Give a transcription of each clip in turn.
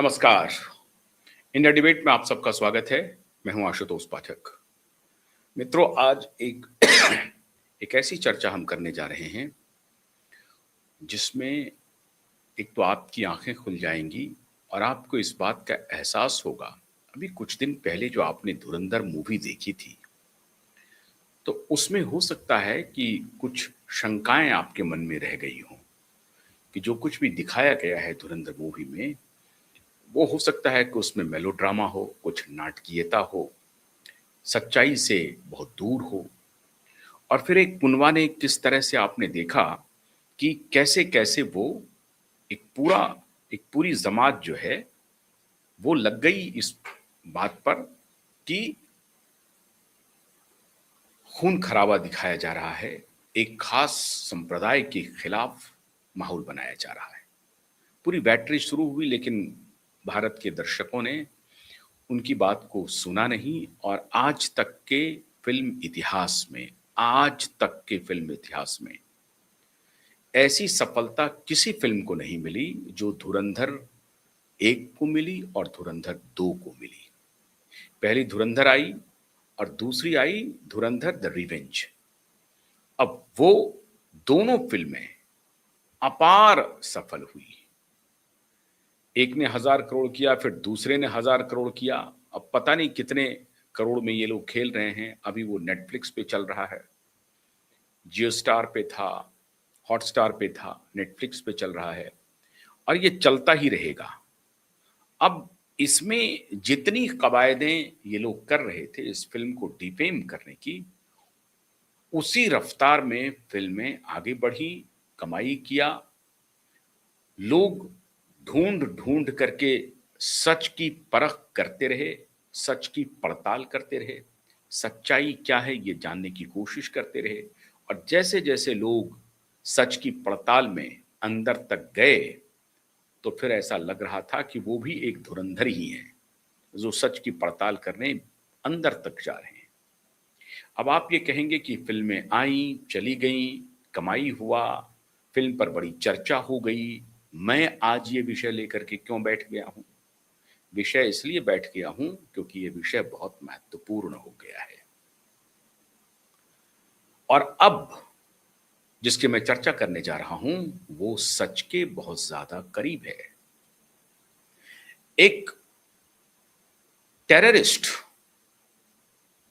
नमस्कार। India debate में आप सबका स्वागत है। मैं हूं आशुतोष पाठक। मित्रों, आज एक एक ऐसी चर्चा हम करने जा रहे हैं जिसमें एक तो आपकी आंखें खुल जाएंगी और आपको इस बात का एहसास होगा। अभी कुछ दिन पहले जो आपने धुरंधर मूवी देखी थी, तो उसमें हो सकता है कि कुछ शंकाएं आपके मन में रह गई हों कि जो कुछ भी दिखाया गया है धुरंधर मूवी में, वो हो सकता है कि उसमें मेलोड्रामा हो, कुछ नाटकीयता हो, सच्चाई से बहुत दूर हो। और फिर एक पुनवा ने किस तरह से आपने देखा कि कैसे-कैसे वो एक पूरा एक पूरी जमात जो है, वो लग गई इस बात पर कि खून खराबा दिखाया जा रहा है, एक खास संप्रदाय के खिलाफ माहौल बनाया जा रहा है। पूरी बैटरी शुरू हुई, लेकिन भारत के दर्शकों ने उनकी बात को सुना नहीं और आज तक के फिल्म इतिहास में ऐसी सफलता किसी फिल्म को नहीं मिली जो धुरंधर 1 को मिली और धुरंधर 2 को मिली। पहली धुरंधर आई और दूसरी आई धुरंधर द रिवेंज। अब वो दोनों फिल्में अपार सफल हुई। एक ने 1000 करोड़ किया, फिर दूसरे ने 1000 करोड़ किया। अब पता नहीं कितने करोड़ में ये लोग खेल रहे हैं। अभी वो नेटफ्लिक्स पे चल रहा है, जियो स्टार पे था, हॉटस्टार पे था, नेटफ्लिक्स पे चल रहा है और ये चलता ही रहेगा। अब इसमें जितनी कवायदें ये लोग कर रहे थे इस फिल्म को डिफेम करने की, उसी रफ्तार में फिल्में आगे बढ़ी, कमाई किया। लोग ढूंढ-ढूंढ करके सच की परख करते रहे, सच की पड़ताल करते रहे, सच्चाई क्या है ये जानने की कोशिश करते रहे और जैसे-जैसे लोग सच की पड़ताल में अंदर तक गए, तो फिर ऐसा लग रहा था कि वो भी एक धुरंधर ही हैं, जो सच की पड़ताल करने अंदर तक जा रहे हैं। अब आप ये कहेंगे कि फ़िल्में आईं, चली गईं, कमाई हुआ, फ़िल्म पर बड़ी चर्चा हो गई। मैं आज ये विषय लेकर के क्यों बैठ गया हूँ? विषय इसलिए बैठ गया हूँ क्योंकि ये विषय बहुत महत्वपूर्ण हो गया है। और अब जिसकी मैं चर्चा करने जा रहा हूँ, वो सच के बहुत ज़्यादा करीब है। एक टेररिस्ट,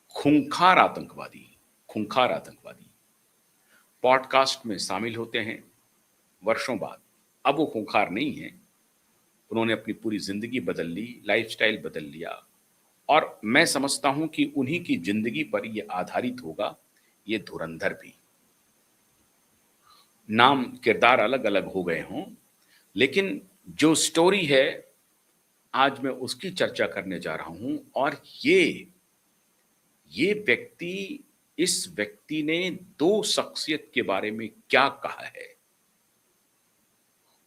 खूंखार आतंकवादी खूंखार आतंकवादी पॉडकास्ट में शामिल होते हैं वर्षों बाद। अब वो खूंखार नहीं हैं, उन्होंने अपनी पूरी ज़िंदगी बदल ली, लाइफ़स्टाइल बदल लिया और मैं समझता हूँ कि उन्हीं की ज़िंदगी पर ये आधारित होगा, ये धुरंधर भी। नाम, किरदार अलग-अलग हो गए हों, लेकिन जो स्टोरी है, आज मैं उसकी चर्चा करने जा रहा हूँ और ये व्यक्ति इस व्यक्ति ने 2 शख्सियत के बारे में क्या कहा है,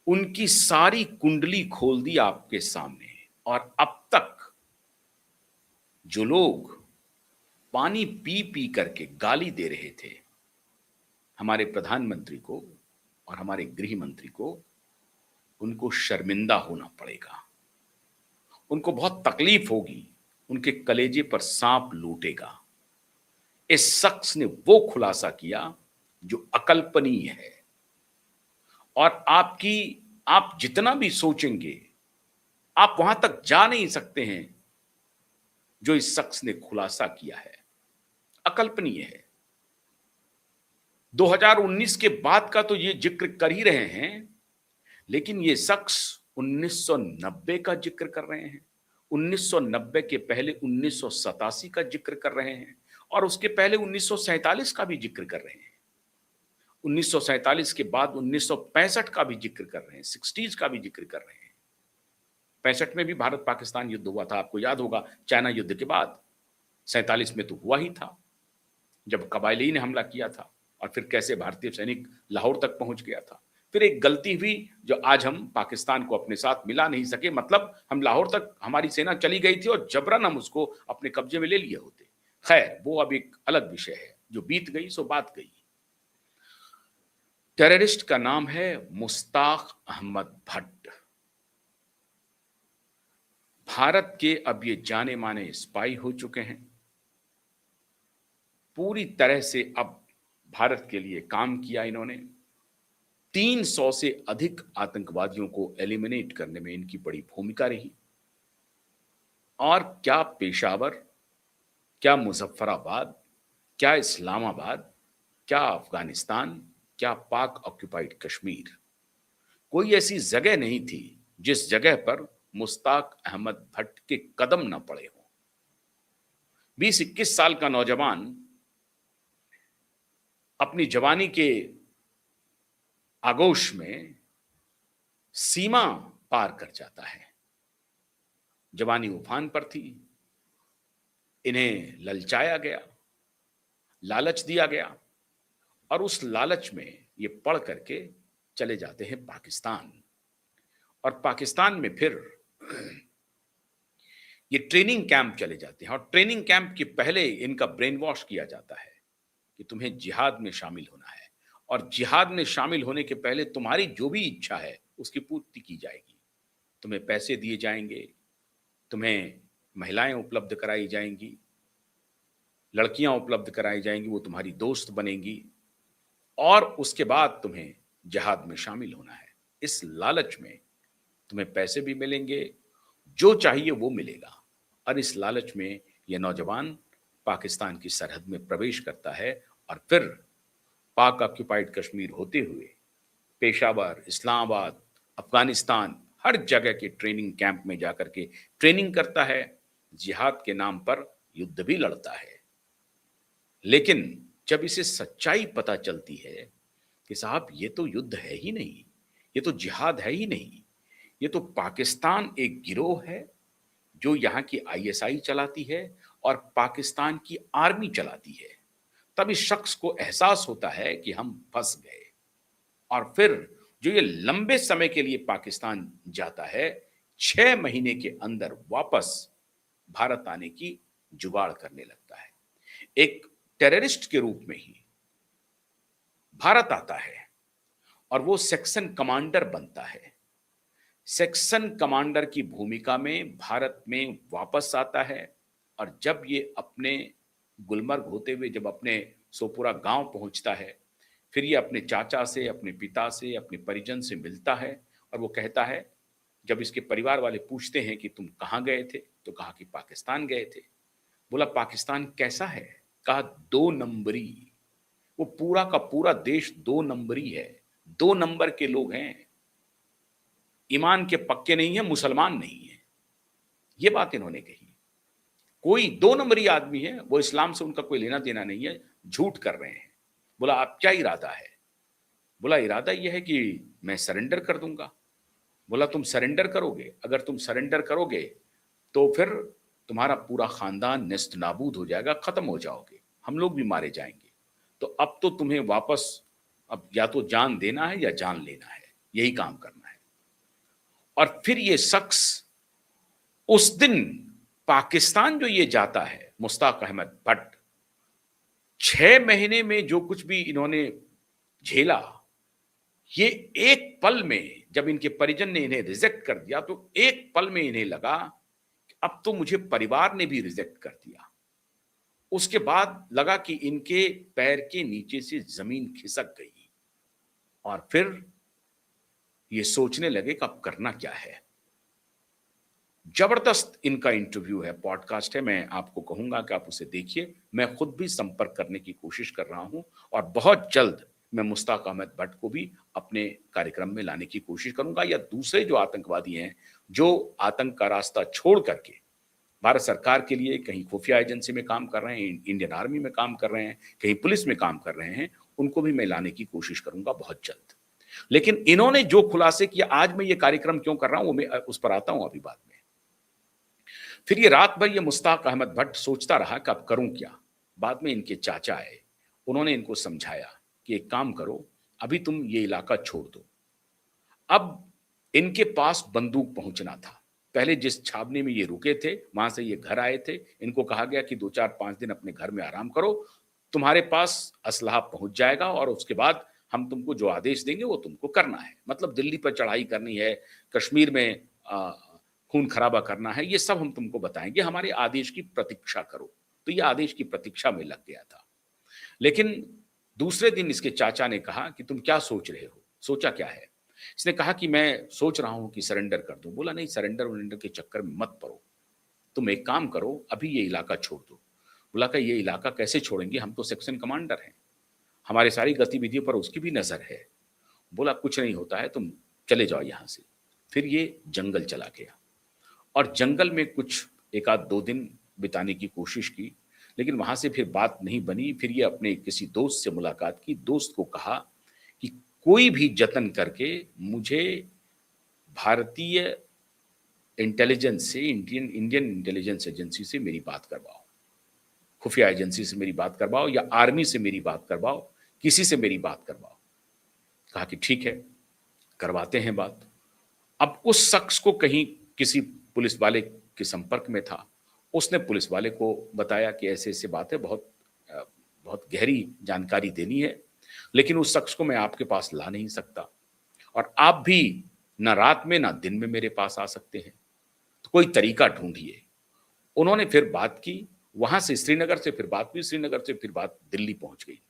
उनकी सारी कुंडली खोल दी आपके सामने और अब तक जो लोग पानी पी-पी करके गाली दे रहे थे, हमारे प्रधानमंत्री को और हमारे गृह मंत्री को, उनको शर्मिंदा होना पड़ेगा। उनको बहुत तकलीफ होगी, उनके कलेजे पर साँप लूटेगा। इस शख्स ने वो खुलासा किया जो अकल्पनीय है और आप जितना भी सोचेंगे, आप वहां तक जा नहीं सकते हैं जो इस शख्स ने खुलासा किया है। अकल्पनीय है। 2019 के बाद का तो ये जिक्र कर ही रहे हैं, लेकिन ये शख्स 1990 का जिक्र कर रहे हैं। 1990 के पहले 1987 का जिक्र कर रहे हैं और उसके पहले 1947 का भी जिक्र कर रहे हैं। 1947 के बाद 1965 का भी जिक्र कर रहे हैं, 60s का भी जिक्र कर रहे हैं। 65 में भी भारत-पाकिस्तान युद्ध हुआ था, आपको याद होगा, चाइना युद्ध के बाद। 47 में तो हुआ ही था, जब कबायली ने हमला किया था और फिर कैसे भारतीय सैनिक लाहौर तक पहुंच गया था। फिर एक गलती हुई जो आज हम पाकिस्तान को अपने साथ मिला नहीं सके, मतलब हम लाहौर तक हमारी सेना चली गई थी और जबरन हम उसको अपने कब्जे में ले लिए होते। खैर, वो अब एक अलग विषय है, जो बीत गई सो बात गई। टेररिस्ट का नाम है मुश्ताक अहमद भट्ट। भारत के अब ये जाने माने स्पाई हो चुके हैं। पूरी तरह से अब भारत के लिए काम किया इन्होंने। 300 से अधिक आतंकवादियों को एलिमिनेट करने में इनकी बड़ी भूमिका रही। और क्या पेशावर, क्या मुजफ्फराबाद, क्या इस्लामाबाद, क्या अफगानिस्तान, क्या पाक ऑक्युपाइड कश्मीर, कोई ऐसी जगह नहीं थी जिस जगह पर मुश्ताक अहमद भट्ट के कदम न पड़े हों। 20-21 साल का नौजवान अपनी जवानी के आगोश में सीमा पार कर जाता है। जवानी उफान पर थी, इन्हें ललचाया गया, लालच दिया गया और उस लालच में ये पढ़ करके चले जाते हैं पाकिस्तान। और पाकिस्तान में फिर ये ट्रेनिंग कैंप चले जाते हैं और ट्रेनिंग कैंप के पहले इनका ब्रेन वॉश किया जाता है कि तुम्हें जिहाद में शामिल होना है और जिहाद में शामिल होने के पहले तुम्हारी जो भी इच्छा है उसकी पूर्ति की जाएगी। तुम्हें पैसे दिए जाएंगे, तुम्हें महिलाएं उपलब्ध कराई जाएंगी, लड़कियां उपलब्ध कराई जाएंगी, वो तुम्हारी दोस्त बनेंगी और उसके बाद तुम्हें जिहाद में शामिल होना है। इस लालच में तुम्हें पैसे भी मिलेंगे, जो चाहिए वो मिलेगा। और इस लालच में यह नौजवान पाकिस्तान की सरहद में प्रवेश करता है और फिर पाक ऑक्युपाइड कश्मीर होते हुए पेशावर, इस्लामाबाद, अफगानिस्तान, हर जगह के ट्रेनिंग कैंप में जाकर के ट्रेनिंग करता है, जिहाद के नाम पर युद्ध भी लड़ता है। लेकिन जब इसे सच्चाई पता चलती है कि साहब ये तो युद्ध है ही नहीं, ये तो जिहाद है ही नहीं, ये तो पाकिस्तान एक गिरोह है जो यहाँ की आईएसआई चलाती है और पाकिस्तान की आर्मी चलाती है, तब इस शख्स को एहसास होता है कि हम फंस गए। और फिर जो ये लंबे समय के लिए पाकिस्तान जाता है, 6 महीने के अंदर वापस भारत आने की जुगाड़ करने लगता है। एक टेररिस्ट के रूप में ही भारत आता है और वो सेक्शन कमांडर बनता है। सेक्शन कमांडर की भूमिका में भारत में वापस आता है और जब ये अपने गुलमर्ग होते हुए जब अपने सोपुरा गांव पहुंचता है, फिर ये अपने चाचा से, अपने पिता से, अपने परिजन से मिलता है और वो कहता है, जब इसके परिवार वाले पूछते हैं कि तुम कहाँ गए थे, तो कहा कि पाकिस्तान गए थे। बोला पाकिस्तान कैसा है? कहा 2 नंबरी। वो पूरा का पूरा देश 2 नंबरी है, 2 नंबर के लोग हैं, ईमान के पक्के नहीं है, मुसलमान नहीं है। ये बात इन्होंने कही। कोई 2 नंबरी आदमी है, वो इस्लाम से उनका कोई लेना देना नहीं है, झूठ कर रहे हैं। बोला आप क्या इरादा है? बोला इरादा यह है कि मैं सरेंडर कर दूंगा। बोला तुम सरेंडर करोगे? अगर तुम सरेंडर करोगे तो फिर तुम्हारा पूरा खानदान नेस्त नाबूद हो जाएगा, खत्म हो जाओगे, हम लोग भी मारे जाएंगे। तो अब तो तुम्हें वापस अब या तो जान देना है या जान लेना है, यही काम करना है। और फिर ये शख्स उस दिन पाकिस्तान जो ये जाता है, मुश्ताक अहमद भट्ट, 6 महीने में जो कुछ भी इन्होंने झेला, ये एक पल में जब इनके परिजन ने इन्हें रिजेक्ट कर दिया तो एक पल में इन्हें लगा कि अब तो मुझे परिवार ने भी रिजेक्ट कर दिया। उसके बाद लगा कि इनके पैर के नीचे से जमीन खिसक गई और फिर ये सोचने लगे कि अब करना क्या है। जबरदस्त इनका इंटरव्यू है, पॉडकास्ट है, मैं आपको कहूंगा कि आप उसे देखिए। मैं खुद भी संपर्क करने की कोशिश कर रहा हूं और बहुत जल्द मैं मुश्ताक अहमद भट्ट को भी अपने कार्यक्रम में लाने की कोशिश करूंगा, या दूसरे जो आतंकवादी हैं जो आतंक का रास्ता छोड़ करके भारत सरकार के लिए कहीं खुफिया एजेंसी में काम कर रहे हैं, इंडियन आर्मी में काम कर रहे हैं, कहीं पुलिस में काम कर रहे हैं, उनको भी मैं लाने की कोशिश करूंगा बहुत जल्द। लेकिन इन्होंने जो खुलासे किया, आज मैं ये कार्यक्रम क्यों कर रहा हूं वो मैं उस पर आता हूं अभी बाद में। फिर ये रात भर ये मुश्ताक अहमद भट्ट सोचता रहा कि अब करूं क्या। बाद में इनके चाचा आए, उन्होंने इनको समझाया कि एक काम करो, अभी तुम ये इलाका छोड़ दो। अब इनके पास बंदूक पहुंचना था। पहले जिस छावनी में ये रुके थे वहां से ये घर आए थे, इनको कहा गया कि 2-4-5 दिन अपने घर में आराम करो, तुम्हारे पास असलहा पहुंच जाएगा और उसके बाद हम तुमको जो आदेश देंगे वो तुमको करना है। मतलब दिल्ली पर चढ़ाई करनी है, कश्मीर में खून खराबा करना है, ये सब हम तुमको बताएँगे, हमारे आदेश की प्रतीक्षा करो। तो ये आदेश की प्रतीक्षा में लग गया था। लेकिन दूसरे दिन इसके चाचा ने कहा कि तुम क्या सोच रहे हो? सोचा क्या है? इसने कहा कि मैं सोच रहा हूँ कि सरेंडर कर दूँ। बोला नहीं, सरेंडर-वरेंडर के चक्कर में मत पड़ो। तुम एक काम करो, अभी ये इलाका छोड़ दो। बोला कि ये इलाका कैसे छोड़ेंगे? हम तो सेक्शन कमांडर हैं। हमारी सारी गतिविधियों पर उसकी भी नज़र है। बोला कुछ नहीं होता है, तुम चले जाओ यहाँ से। फिर ये जंगल चला गया और जंगल में कुछ 1 आध 2 दिन बिताने की कोशिश की, लेकिन वहाँ से फिर बात नहीं बनी। फिर ये अपने किसी दोस्त से मुलाकात की, दोस्त को कहा कि कोई भी जतन करके मुझे भारतीय इंटेलिजेंस से, इंडियन इंडियन इंटेलिजेंस एजेंसी से मेरी बात करवाओ। खुफिया एजेंसी से मेरी बात करवाओ या आर्मी से मेरी बात करवाओ, किसी से मेरी बात करवाओ। कहा कि ठीक है, करवाते हैं बात। अब उस शख्स को कहीं किसी पुलिस वाले के संपर्क में था। उसने पुलिस वाले को बताया कि ऐसे-ऐसे बात है, बहुत गहरी जानकारी देनी है, लेकिन उस शख्स को मैं आपके पास ला नहीं सकता और आप भी ना रात में ना दिन में मेरे पास आ सकते हैं, तो कोई तरीका ढूँढिए। उन्होंने फिर बात की, वहाँ से श्रीनगर से फिर बात हुई, श्रीनगर से फिर बात दिल्ली पहुँच गई।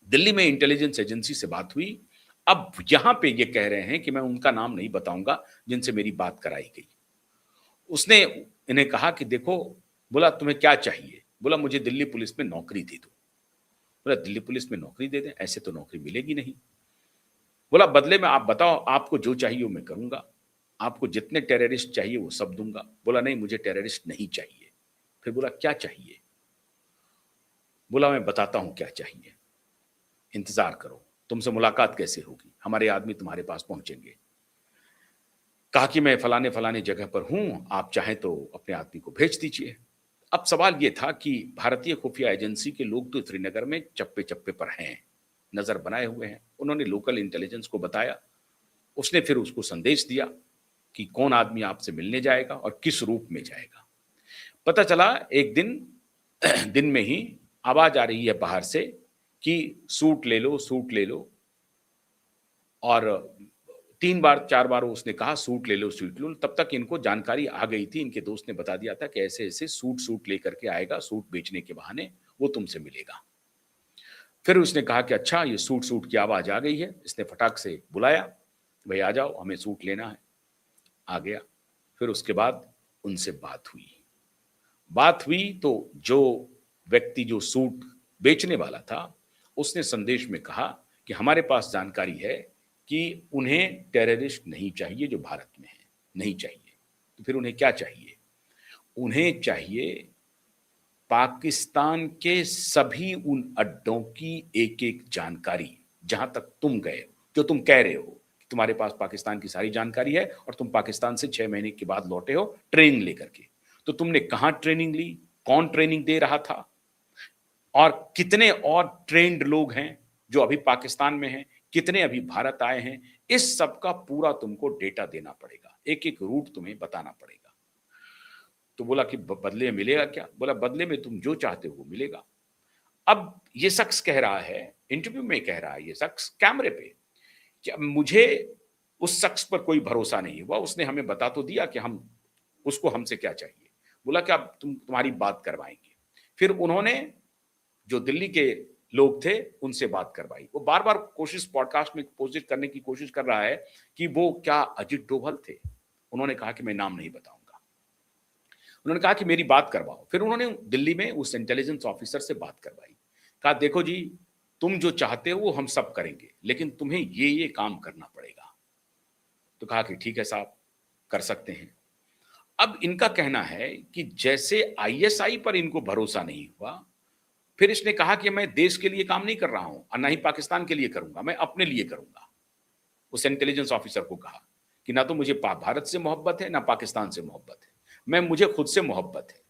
दिल्ली में इंटेलिजेंस एजेंसी से बात हुई। अब यहाँ पे ये कह रहे हैं कि मैं उनका नाम नहीं बताऊँगा जिनसे मेरी बात कराई गई। उसने इन्हें कहा कि देखो, बोला तुम्हें क्या चाहिए? बोला मुझे दिल्ली पुलिस में नौकरी दे दो। बोला दिल्ली पुलिस में नौकरी दे दें, ऐसे तो नौकरी मिलेगी नहीं। बोला बदले में आप बताओ, आपको जो चाहिए वो मैं करूँगा। आपको जितने टेररिस्ट चाहिए वो सब दूँगा। बोला नहीं, मुझे टेररिस्ट नहीं चाहिए। फिर बोला क्या चाहिए? बोला मैं बताता हूँ क्या चाहिए। इंतज़ार करो, तुमसे मुलाकात कैसे होगी? हमारे आदमी तुम्हारे पास पहुँचेंगे। कहा कि मैं फलाने-फलाने जगह पर हूँ, आप चाहें तो अपने आदमी को भेज दीजिए। अब सवाल ये था कि भारतीय खुफिया एजेंसी के लोग तो श्रीनगर में चप्पे-चप्पे पर हैं, नज़र बनाए हुए हैं। उन्होंने लोकल इंटेलिजेंस को बताया, उसने फिर उसको संदेश दिया कि कौन आदमी आपसे मिलने जाएगा और किस रूप में जाएगा। पता चला एक दिन दिन में ही आवाज़ आ रही है बाहर से कि सूट ले लो, सूट ले लो और 3 बार 4 बार उसने कहा सूट ले लो, सूट लो। तब तक इनको जानकारी आ गई थी, इनके दोस्त ने बता दिया था कि ऐसे-ऐसे सूट लेकर के आएगा, सूट बेचने के बहाने वो तुमसे मिलेगा। फिर उसने कहा कि अच्छा ये सूट की आवाज़ आ गई है। इसने फटाक से बुलाया, भई आ जाओ हमें सूट लेना है। आ गया। फिर उसके बाद उनसे बात हुई। बात हुई तो जो व्यक्ति जो सूट बेचने वाला था, उसने संदेश में कहा कि हमारे पास जानकारी है कि उन्हें टेररिस्ट नहीं चाहिए जो भारत में हैं, नहीं चाहिए। तो फिर उन्हें क्या चाहिए? उन्हें चाहिए पाकिस्तान के सभी उन अड्डों की एक-एक जानकारी, जहाँ तक तुम गए हो, जो तुम कह रहे हो कि तुम्हारे पास पाकिस्तान की सारी जानकारी है और तुम पाकिस्तान से 6 महीने के बाद लौटे हो ट्रेनिंग लेकर के। तो तुमने कहाँ ट्रेनिंग ली? कौन ट्रेनिंग दे रहा था? और कितने और ट्रेन्ड लोग हैं जो अभी पाकिस्तान में हैं, कितने अभी भारत आए हैं, इस सब का पूरा तुमको डेटा देना पड़ेगा। एक-एक रूट तुम्हें बताना पड़ेगा। तो बोला कि ब बदले में मिलेगा क्या? बोला बदले में तुम जो चाहते हो वो मिलेगा। अब ये शख्स कह रहा है, इंटरव्यू में कह रहा है ये शख्स कैमरे पे कि अब मुझे उस शख्स पर कोई भरोसा नहीं हुआ, उसने हमें बता तो दिया कि हम उसको हमसे क्या चाहिए। बोला कि अब तुम्हारी बात करवाएँगे। फिर उन्होंने जो दिल्ली के लोग थे, उनसे बात करवाई। वो बार-बार कोशिश पॉडकास्ट में कोशिश करने की कोशिश कर रहा है कि वो क्या अजित डोभाल थे? उन्होंने कहा कि मैं नाम नहीं बताऊँगा। उन्होंने कहा कि मेरी बात करवाओ। फिर उन्होंने दिल्ली में उस इंटेलिजेंस ऑफिसर से बात करवाई। कहा देखो जी, तुम जो चाहते हो वो हम सब करेंगे, लेकिन तुम्हें ये काम करना पड़ेगा। तो कहा कि ठीक है साहब, कर सकते हैं। अब इनका कहना है कि जैसे आईएसआई पर इनको भरोसा नहीं हुआ, फिर इसने कहा कि मैं देश के लिए काम नहीं कर रहा हूँ और ना ही पाकिस्तान के लिए करूँगा, मैं अपने लिए करूँगा। उस इंटेलिजेंस ऑफिसर को कहा कि ना तो मुझे भारत से मोहब्बत है, ना पाकिस्तान से मोहब्बत है। मुझे खुद से मोहब्बत है।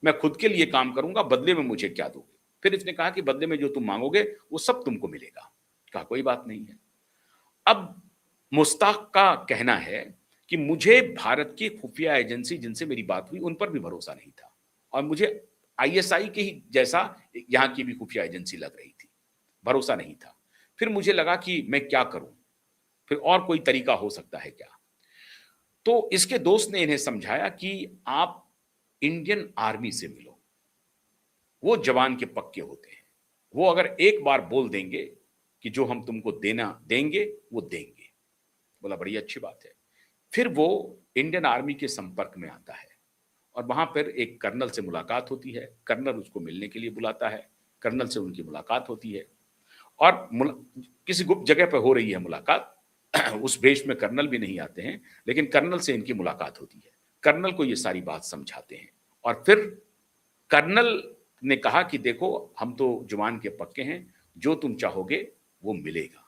मैं खुद के लिए काम करूँगा, बदले में मुझे क्या दोगे? फिर इसने कहा कि बदले में जो तुम माँगोगे, वो सब तुमको मिलेगा। कहा कोई बात नहीं है। अब मुश्ताक का कहना है कि मुझे भारत की खुफिया एजेंसी जिनसे मेरी बात हुई, उन पर भी भरोसा नहीं था और मुझे आईएसआई के ही जैसा यहाँ की भी खुफिया एजेंसी लग रही थी। भरोसा नहीं था। फिर मुझे लगा कि मैं क्या करूँ? फिर और कोई तरीका हो सकता है क्या? तो इसके दोस्त ने इन्हें समझाया कि आप इंडियन आर्मी से मिलो, वो जवान के पक्के होते हैं। वो अगर एक बार बोल देंगे कि जो हम तुमको देना देंगे, वो देंगे। बोला बड़ी अच्छी बात है। फिर वो इंडियन आर्मी के संपर्क में आता है और वहां पर एक कर्नल से मुलाकात होती है। कर्नल उसको मिलने के लिए बुलाता है। कर्नल से उनकी मुलाकात होती है और किसी गुप्त जगह पर हो रही है मुलाकात। उस भेष में कर्नल भी नहीं आते हैं, लेकिन कर्नल से इनकी मुलाकात होती है। कर्नल को ये सारी बात समझाते हैं और फिर कर्नल ने कहा कि देखो, हम तो जवान के पक्के हैं, जो तुम चाहोगे वो मिलेगा।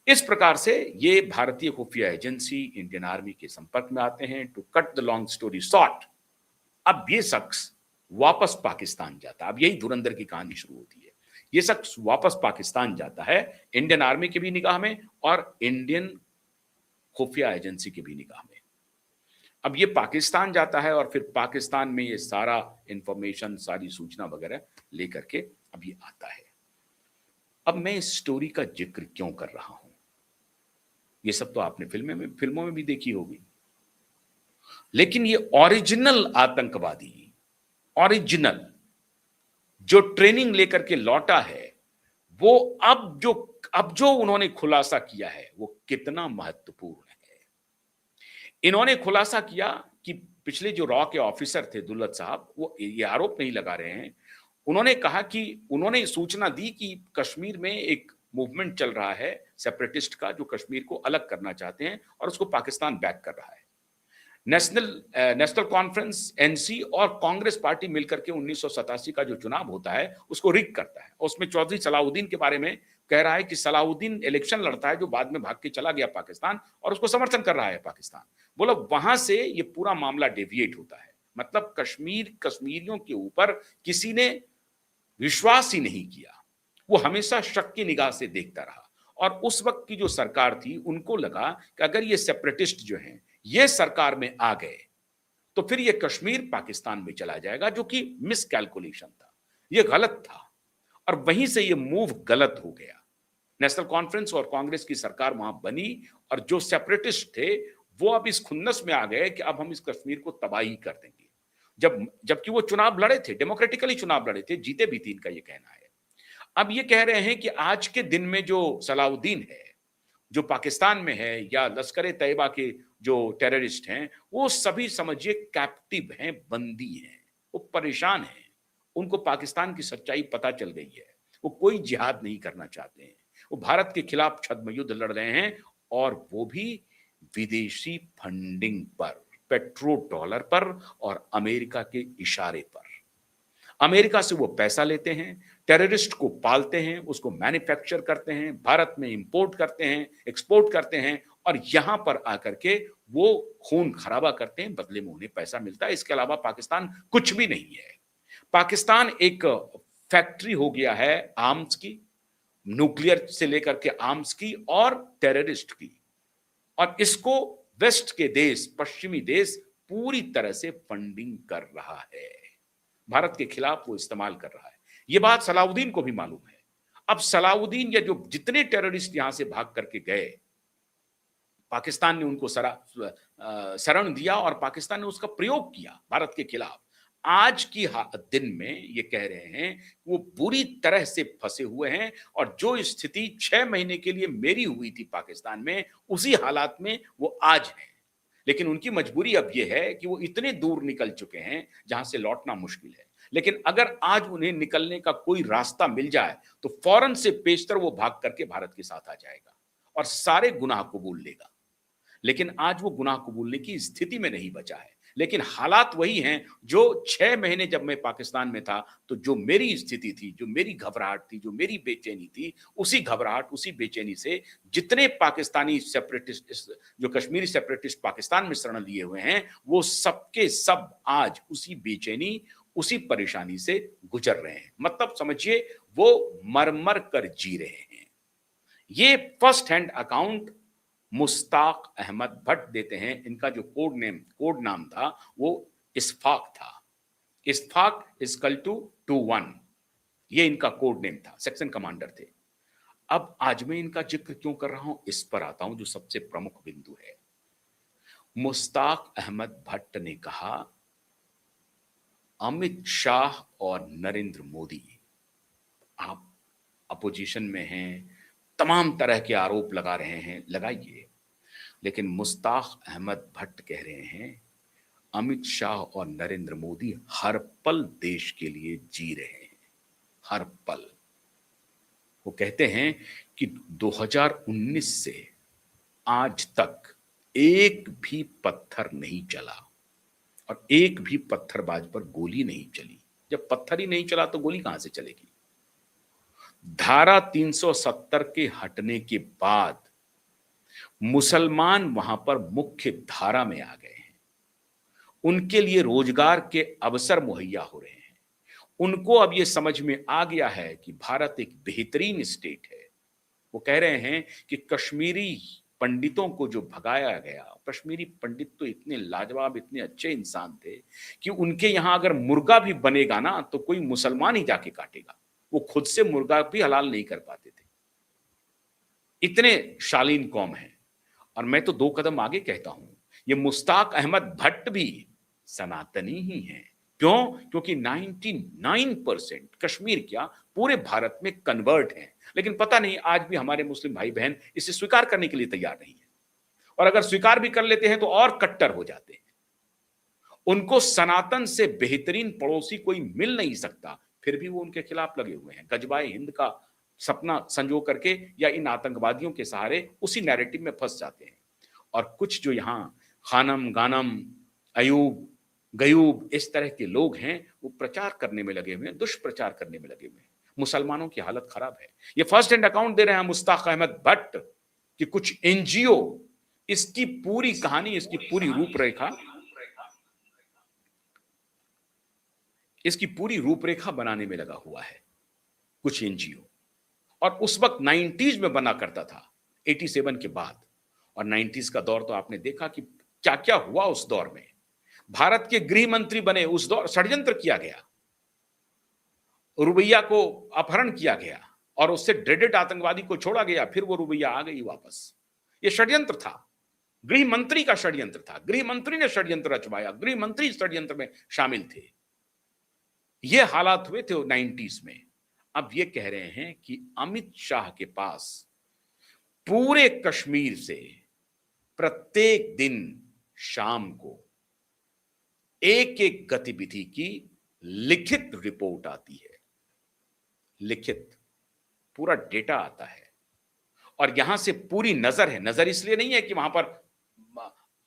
इस प्रकार से ये भारतीय खुफिया एजेंसी इंडियन आर्मी के संपर्क में आते हैं। To cut the long story short, अब ये शख्स वापस पाकिस्तान जाता है। अब यही धुरंधर की कहानी शुरू होती है। ये शख्स वापस पाकिस्तान जाता है, इंडियन आर्मी की भी निगाह में और इंडियन खुफिया एजेंसी की भी निगाह में। अब ये पाकिस्तान जाता है और फिर पाकिस्तान में ये सारा इंफॉर्मेशन, सारी सूचना वगैरह लेकर के अब ये आता है। अब मैं इस स्टोरी का जिक्र क्यों कर रहा हूं? ये सब तो आपने फिल्मों में भी देखी होगी, लेकिन ये ओरिजिनल आतंकवादी, ओरिजिनल जो ट्रेनिंग लेकर के लौटा है, वो अब जो उन्होंने खुलासा किया है वो कितना महत्वपूर्ण है। इन्होंने खुलासा किया कि पिछले जो रॉ के ऑफिसर थे दुल्लत साहब, वो ये आरोप नहीं लगा रहे हैं। उन्होंने कहा कि उन्होंने सूचना दी कि कश्मीर में एक मूवमेंट चल रहा है सेपरेटिस्ट का, जो कश्मीर को अलग करना चाहते हैं और उसको पाकिस्तान बैक कर रहा है। नेशनल कॉन्फ्रेंस एनसी और कांग्रेस पार्टी मिलकर के 1987 का जो चुनाव होता है उसको रिग करता है। उसमें चौधरी सलाउद्दीन के बारे में कह रहा है कि सलाउद्दीन इलेक्शन लड़ता है, जो बाद में भाग के चला गया पाकिस्तान, और उसको समर्थन कर रहा है पाकिस्तान। बोला वहां से ये पूरा मामला डेविएट होता है। मतलब कश्मीरियों के ऊपर किसी ने विश्वास ही नहीं किया, वो हमेशा शक की निगाह से देखता रहा। और उस वक्त की जो सरकार थी, उनको लगा कि अगर ये सेपरेटिस्ट जो हैं ये सरकार में आ गए तो फिर ये कश्मीर पाकिस्तान में चला जाएगा, जो कि मिस कैलकुलेशन था, ये गलत था। और वहीं से ये मूव गलत हो गया। नेशनल कॉन्फ्रेंस और कांग्रेस की सरकार वहां बनी और जो सेपरेटिस्ट थे वो अब इस खुन्नस में आ गए कि अब हम इस कश्मीर को तबाही कर देंगे। जबकि वो चुनाव लड़े थे, डेमोक्रेटिकली चुनाव लड़े थे, जीते भी थी, इनका ये कहना है। अब ये कह रहे हैं कि आज के दिन में जो सलाउद्दीन है, जो पाकिस्तान में है, या लश्कर ए तैयबा के जो टेररिस्ट हैं, वो सभी समझिए कैप्टिव हैं, बंदी हैं, वो परेशान हैं। उनको पाकिस्तान की सच्चाई पता चल गई है। वो कोई जिहाद नहीं करना चाहते हैं, वो भारत के खिलाफ छद्म युद्ध लड़ रहे हैं, और वो भी विदेशी फंडिंग पर, पेट्रो डॉलर पर और अमेरिका के इशारे पर। अमेरिका से वो पैसा लेते हैं, टेररिस्ट को पालते हैं, उसको मैन्युफैक्चर करते हैं, भारत में इंपोर्ट करते हैं, एक्सपोर्ट करते हैं, और यहां पर आकर के वो खून खराबा करते हैं, बदले में उन्हें पैसा मिलता है। इसके अलावा पाकिस्तान कुछ भी नहीं है। पाकिस्तान एक फैक्ट्री हो गया है आर्म्स की, न्यूक्लियर से लेकर के आर्म्स की और टेररिस्ट की, और इसको वेस्ट के देश, पश्चिमी देश पूरी तरह से फंडिंग कर रहा है। भारत के खिलाफ वो इस्तेमाल कर रहा है। ये बात सलाउद्दीन को भी मालूम है। अब सलाउद्दीन या जो जितने टेररिस्ट यहां से भाग करके गए, पाकिस्तान ने उनको शरण दिया और पाकिस्तान ने उसका प्रयोग किया भारत के खिलाफ। आज की दिन में ये कह रहे हैं वो बुरी तरह से फंसे हुए हैं, और जो स्थिति 6 महीने के लिए मेरी हुई थी पाकिस्तान में, उसी हालात में वो आज हैं। लेकिन उनकी मजबूरी अब ये है कि वो इतने दूर निकल चुके हैं जहां से लौटना मुश्किल है। लेकिन अगर आज उन्हें निकलने का कोई रास्ता मिल जाए तो फौरन से पेशतर वो भाग करके भारत के साथ आ जाएगा और सारे गुनाह कबूल लेगा। लेकिन आज वो गुनाह कबूलने की स्थिति में नहीं बचा है। लेकिन हालात वही हैं जो 6 महीने जब मैं पाकिस्तान में था, तो जो मेरी स्थिति थी, जो मेरी घबराहट थी, जो मेरी बेचैनी थी, उसी घबराहट, उसी बेचैनी से जितने पाकिस्तानी सेपरेटिस्ट, जो कश्मीरी सेपरेटिस्ट पाकिस्तान में शरण लिए हुए हैं, वो सबके सब आज उसी बेचैनी, उसी परेशानी से गुजर रहे हैं। मतलब समझिए वो मर मर कर जी रहे हैं। ये first hand account Mushtaq Ahmad Bhat देते हैं। इनका जो कोड नाम था वो इस्फाक था। इस्फाक इक्वल टू 21, ये इनका कोड नेम था, सेक्शन कमांडर थे। अब आज मैं इनका जिक्र क्यों कर रहा हूं, इस पर आता हूं, जो सबसे प्रमुख बिंदु है। मुश्ताक अहमद भट्ट ने कहा, अमित शाह और नरेंद्र मोदी, आप अपोजिशन में हैं, तमाम तरह के आरोप लगा रहे हैं, लगाइए, लेकिन मुश्ताक अहमद भट्ट कह रहे हैं, अमित शाह और नरेंद्र मोदी हर पल देश के लिए जी रहे हैं, हर पल। वो कहते हैं कि 2019 से आज तक एक भी पत्थर नहीं चला और एक भी पत्थरबाज पर गोली नहीं चली। जब पत्थर ही नहीं चला तो गोली कहां से चलेगी? धारा 370 के हटने के बाद मुसलमान वहां पर मुख्य धारा में आ गए हैं, उनके लिए रोजगार के अवसर मुहैया हो रहे हैं। उनको अब यह समझ में आ गया है कि भारत एक बेहतरीन स्टेट है। वो कह रहे हैं कि कश्मीरी पंडितों को जो भगाया गया, कश्मीरी पंडित तो इतने लाजवाब, इतने अच्छे इंसान थे कि उनके यहां अगर मुर्गा भी बनेगा ना तो कोई मुसलमान ही जाके काटेगा। वो खुद से मुर्गा भी हलाल नहीं कर पाते थे, इतने शालीन कौम है। और मैं तो 2 कदम आगे कहता हूं, ये मुश्ताक अहमद भट्ट भी सनातनी ही हैं। क्यों? क्योंकि 99% कश्मीर क्या पूरे भारत में कन्वर्ट हैं, लेकिन पता नहीं आज भी हमारे मुस्लिम भाई बहन इसे स्वीकार करने के लिए तैयार नहीं है, और अगर स्वीकार भी कर लेते हैं तो और कट्टर हो जाते हैं। उनको सनातन से बेहतरीन पड़ोसी कोई मिल नहीं सकता, फिर भी वो उनके खिलाफ लगे हुए हैं। गजबाए हिंद का सपना संजो करके या इन आतंकवादियों के सहारे उसी नैरेटिव में फंस जाते हैं। और कुछ जो यहाँ खानम गानम अयूब गयूब इस तरह के लोग हैं, वो प्रचार करने में लगे हुए हैं, दुष्प्रचार करने में लगे हुए हैं। मुसलमानों की हालत खराब है। ये फर्स्ट हैंड अकाउंट दे रहे हैं मुश्ताक अहमद भट्ट कि कुछ एनजीओ इसकी पूरी कहानी, इसकी पूरी रूपरेखा बनाने में लगा हुआ है, कुछ एनजीओ। और उस वक्त 90s में बना करता था, 87 के बाद। और 90s का दौर तो आपने देखा कि क्या क्या हुआ उस दौर में। भारत के गृह मंत्री बने उस दौर, षड्यंत्र किया गया, रुबैया को अपहरण किया गया और उससे ड्रेडेड आतंकवादी को छोड़ा गया, फिर वो रुबैया आ गई वापस। ये षड्यंत्र था, गृह मंत्री का षड्यंत्र था, गृह मंत्री ने षड्यंत्र रचवाया, गृह मंत्री षड्यंत्र में शामिल थे। ये हालात हुए थे 90s में। अब ये कह रहे हैं कि अमित शाह के पास पूरे कश्मीर से प्रत्येक दिन शाम को एक एक गतिविधि की लिखित रिपोर्ट आती है, लिखित पूरा डेटा आता है, और यहां से पूरी नजर है। नजर इसलिए नहीं है कि वहां पर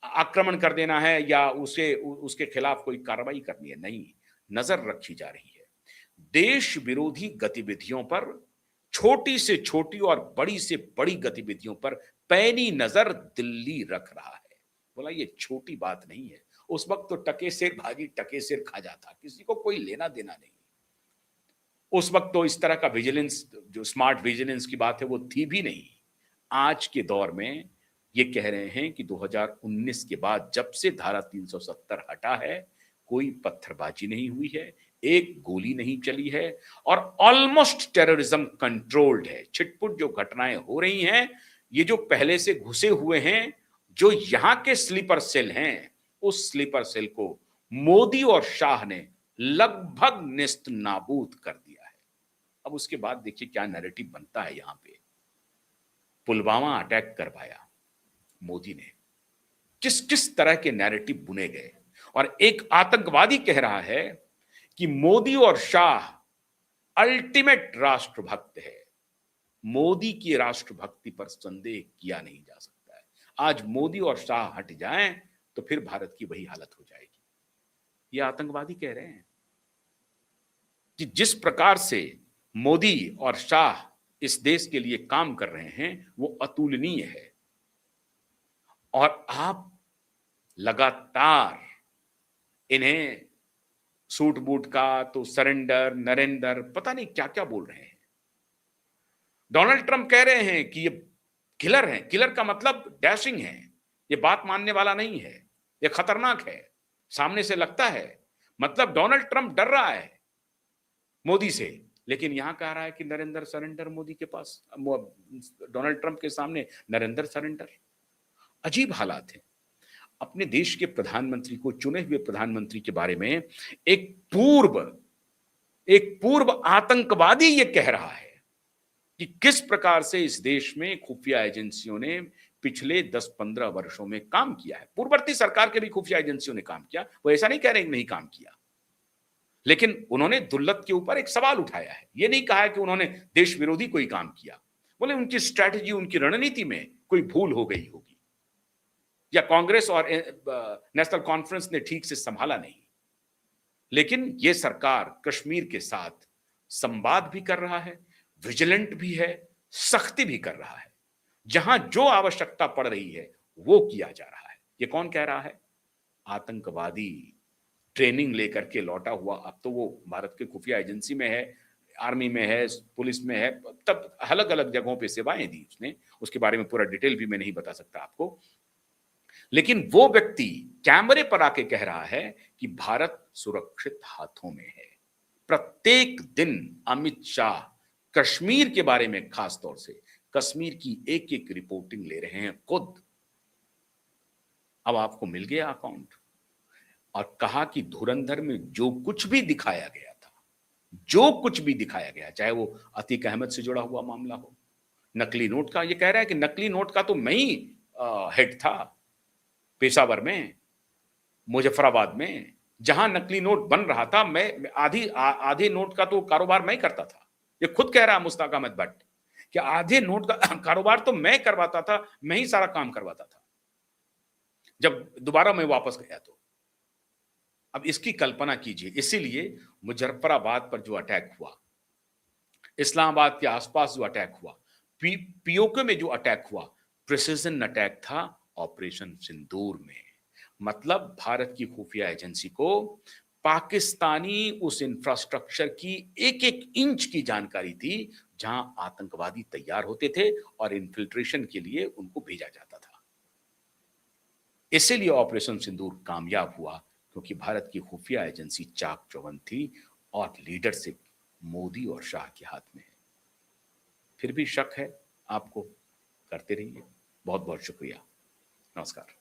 आक्रमण कर देना है या उसके खिलाफ कोई कार्रवाई करनी है, नहीं, नजर रखी जा रही है। देश विरोधी गतिविधियों पर, छोटी से छोटी और बड़ी से बड़ी गतिविधियों पर पैनी नजर दिल्ली रख रहा है। बोला ये छोटी बात नहीं है। उस वक्त तो टके सिर भागी टके सिर खा जाता, किसी को कोई लेना देना नहीं। उस वक्त तो इस तरह का विजिलेंस, जो स्मार्ट विजिलेंस की बात है, वो थी भी नहीं। आज के दौर में ये कह रहे हैं कि 2019 के बाद जब से धारा 370 हटा है, कोई पत्थरबाजी नहीं हुई है, एक गोली नहीं चली है, और ऑलमोस्ट टेररिज्म कंट्रोल्ड है। छिटपुट जो घटनाएं हो रही हैं, ये जो पहले से घुसे हुए हैं, जो यहां के स्लीपर सेल हैं, उस स्लीपर सेल को मोदी और शाह ने लगभग नेस्त नाबूद कर दिया है। अब उसके बाद देखिए क्या नैरेटिव बनता है। यहां पे पुलवामा अटैक करवाया मोदी ने, किस किस तरह के नैरेटिव बुने गए। और एक आतंकवादी कह रहा है कि मोदी और शाह अल्टीमेट राष्ट्रभक्त है। मोदी की राष्ट्रभक्ति पर संदेह किया नहीं जा सकता है। आज मोदी और शाह हट जाएं तो फिर भारत की वही हालत हो जाएगी। ये आतंकवादी कह रहे हैं कि जिस प्रकार से मोदी और शाह इस देश के लिए काम कर रहे हैं वो अतुलनीय है, और आप लगातार इन्हें सूट बूट का तो सरेंडर, नरेंद्र, पता नहीं क्या क्या बोल रहे हैं। डोनाल्ड ट्रंप कह रहे हैं कि ये किलर हैं। किलर का मतलब डैशिंग है, ये बात मानने वाला नहीं है, ये खतरनाक है, सामने से लगता है। मतलब डोनाल्ड ट्रंप डर रहा है मोदी से, लेकिन यहां कह रहा है कि नरेंद्र सरेंडर मोदी के पास, डोनाल्ड ट्रंप के सामने नरेंद्र सरेंडर। अजीब हालात है। अपने देश के प्रधानमंत्री को, चुने हुए प्रधानमंत्री के बारे में एक पूर्व आतंकवादी ये कह रहा है कि किस प्रकार से इस देश में खुफिया एजेंसियों ने पिछले 10-15 वर्षों में काम किया है। पूर्ववर्ती सरकार के भी खुफिया एजेंसियों ने काम किया, वो ऐसा नहीं कह रहे कि नहीं काम किया, लेकिन उन्होंने दुल्लत के ऊपर एक सवाल उठाया है। ये नहीं कहा है कि उन्होंने देश विरोधी कोई काम किया, बोले उनकी स्ट्रैटेजी, उनकी रणनीति में कोई भूल हो गई होगी, या कांग्रेस और नेशनल कॉन्फ्रेंस ने ठीक से संभाला नहीं। लेकिन यह सरकार कश्मीर के साथ संवाद भी कर रहा है, विजिलेंट भी है, सख्ती भी कर रहा है। जहां जो आवश्यकता पड़ रही है वो किया जा रहा है। ये कौन कह रहा है? आतंकवादी ट्रेनिंग लेकर के लौटा हुआ, अब तो वो भारत के खुफिया एजेंसी में है, आर्मी में है, पुलिस में है, तब अलग अलग जगहों पे सेवाएं दी उसने, उसके बारे में पूरा डिटेल भी मैं नहीं बता सकता आपको। लेकिन वो व्यक्ति कैमरे पर आके कह रहा है कि भारत सुरक्षित हाथों में है। प्रत्येक दिन अमित शाह कश्मीर के बारे में, खास तौर से कश्मीर की एक एक रिपोर्टिंग ले रहे हैं खुद। अब आपको मिल गया अकाउंट, और कहा कि धुरंधर में जो कुछ भी दिखाया गया था, जो कुछ भी दिखाया गया, चाहे वो अतीक अहमद से जुड़ा हुआ मामला हो, नकली नोट का, ये कह रहा है कि नकली नोट का तो मैं ही हेड था पेशावर में, मुजफ्फराबाद में, जहां नकली नोट बन रहा था, मैं आधे नोट का तो कारोबार मैं ही करता था। ये खुद कह रहा है मुश्ताक अहमद भट्ट कि आधे नोट का कारोबार तो मैं करवाता था, मैं ही सारा काम करवाता था, जब दोबारा मैं वापस गया तो। अब इसकी कल्पना कीजिए। इसीलिए मुजफ्फराबाद पर जो अटैक हुआ, इस्लामाबाद के आसपास जो अटैक हुआ, पीओके में जो अटैक हुआ, प्रिसिजन अटैक था ऑपरेशन सिंदूर में। मतलब भारत की खुफिया एजेंसी को पाकिस्तानी उस इंफ्रास्ट्रक्चर की एक एक इंच की जानकारी थी जहां आतंकवादी तैयार होते थे और इन्फिल्ट्रेशन के लिए उनको भेजा जाता था। इसीलिए ऑपरेशन सिंदूर कामयाब हुआ, क्योंकि भारत की खुफिया एजेंसी चाक चौबंद थी और लीडरशिप मोदी और शाह के हाथ में है। फिर भी शक है आपको, करते रहिए। बहुत बहुत शुक्रिया। नमस्कार।